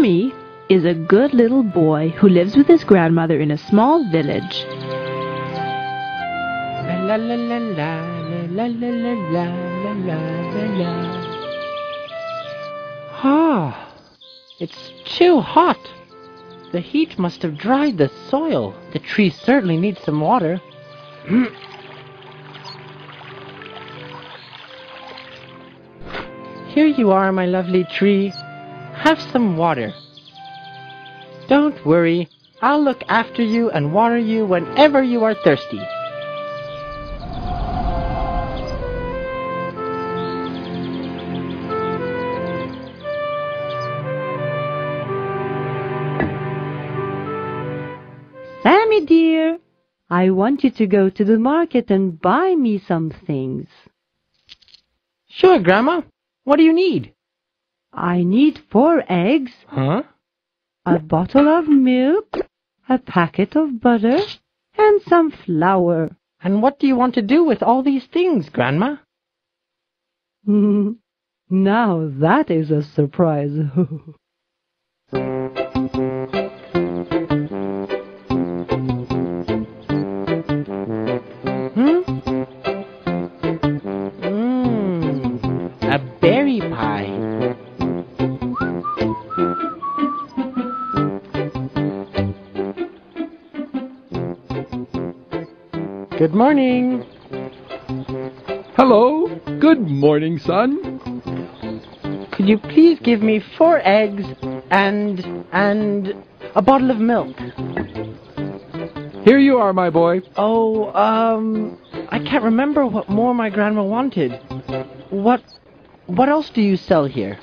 Sammy is a good little boy who lives with his grandmother in a small village. La la la la la la la la la la la. Ah, it's too hot. The heat must have dried the soil. The tree certainly needs some water. Here you are, my lovely tree. Have some water. Don't worry, I'll look after you and water you whenever you are thirsty. Sammy dear, I want you to go to the market and buy me some things. Sure, Grandma. What do you need? I need 4 eggs, Huh? a bottle of milk, a packet of butter, and some flour. And what do you want to do with all these things, Grandma? Now that is a surprise. A berry pie. Good morning. Hello. Good morning, son. Could you please give me 4 eggs and a bottle of milk? Here you are, my boy. Oh, I can't remember what more my grandma wanted. What else do you sell here?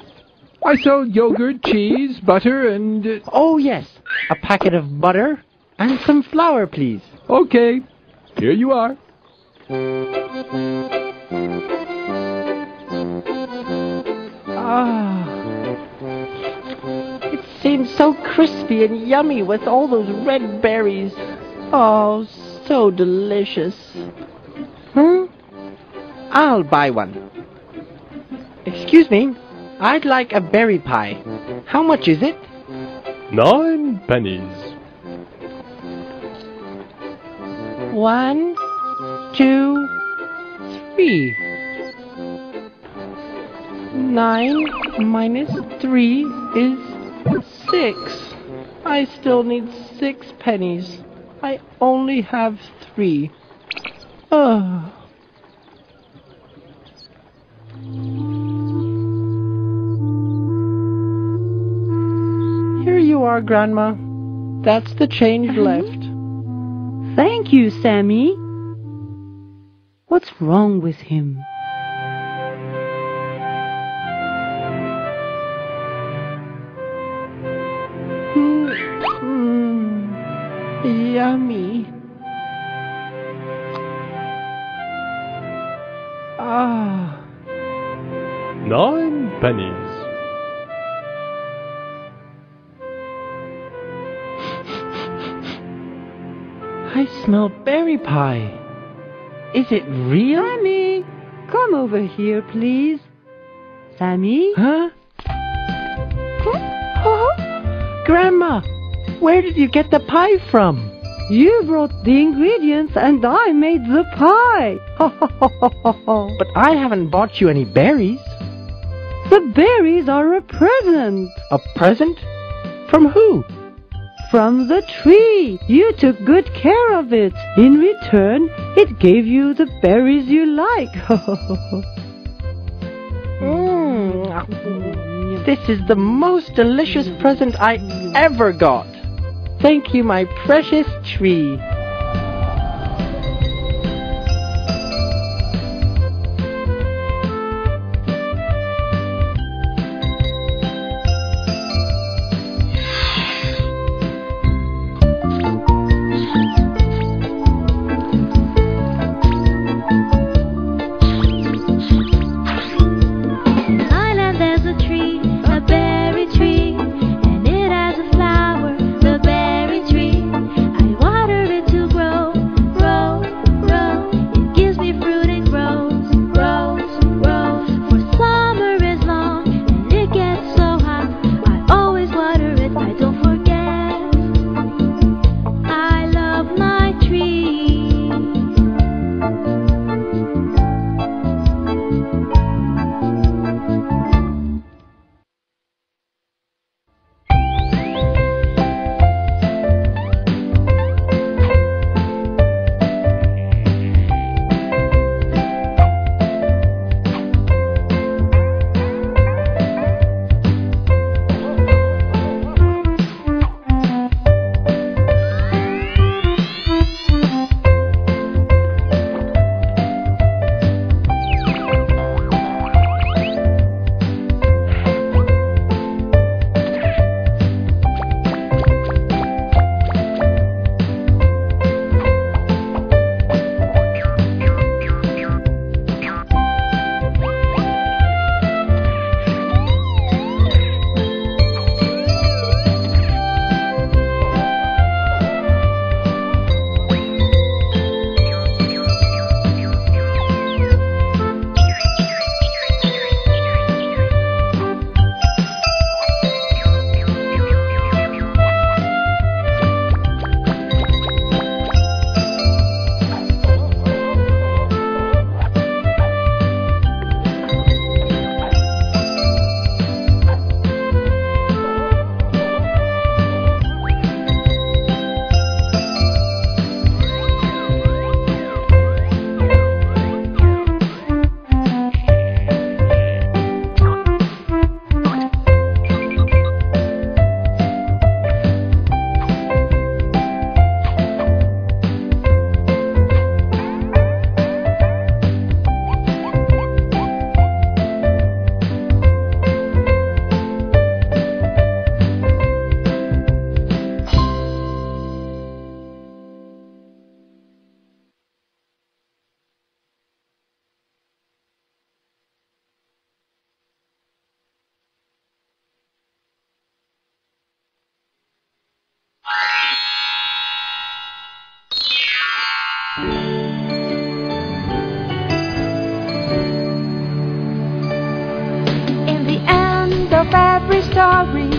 I sell yogurt, cheese, butter, and... Oh, yes. A packet of butter and some flour, please. Okay. Here you are. It seems so crispy and yummy with all those red berries. Oh, so delicious. I'll buy one. Excuse me, I'd like a berry pie. How much is it? 9 pennies. 1, 2, 3. 9 minus 3 is 6. I still need 6 pennies. I only have 3. Oh. Here you are, Grandma. That's the change left. Thank you, Sammy. What's wrong with him? Yummy. 9 pennies. I smell berry pie. Is it real? Sammy, come over here, please. Sammy? Huh? Grandma, where did you get the pie from? You brought the ingredients and I made the pie. But I haven't bought you any berries. The berries are a present. A present? From who? From the tree. You took good care of it. In return, it gave you the berries you like. This is the most delicious present I ever got. Thank you, my precious tree. Water it of every story.